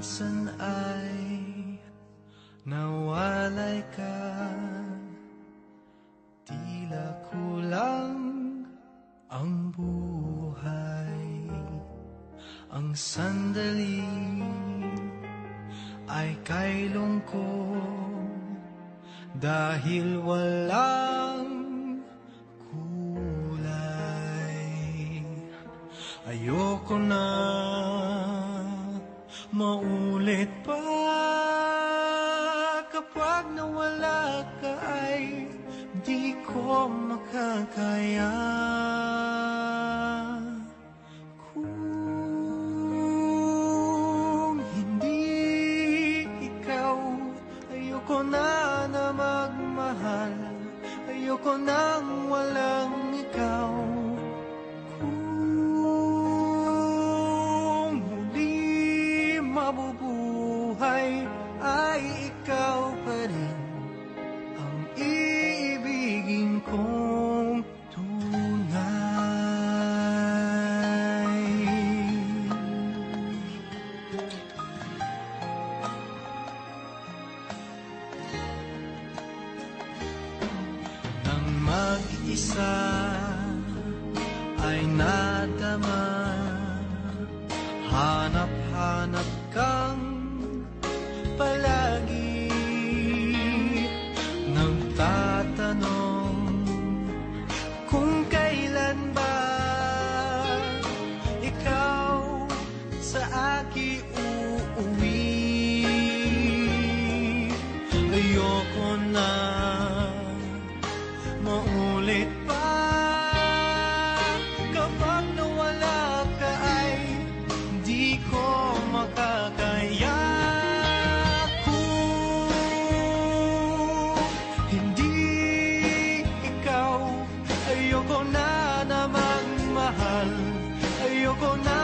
minsan ay nawalay ka, tila kulang ang buhay. Ang sandali ay kay lungkot dahil walang kulay. Ayoko na maulit pa, kapag nawala ka ay di ko makakaya. Kung hindi ikaw, ayoko na magmahal, ayoko nang walang ikaw. Mabubuhay ay ikaw pa rin ang iibigin kong tunay. Nang mag-isa ay nadama, hanap-hanap kang palagi, nagtatanong kung kailan ba ikaw sa akin uuwi. Ayoko na maulit pa, kapag nawala ka ay di ko makakaya. Kung hindi ikaw, ayoko na magmahal, ayoko na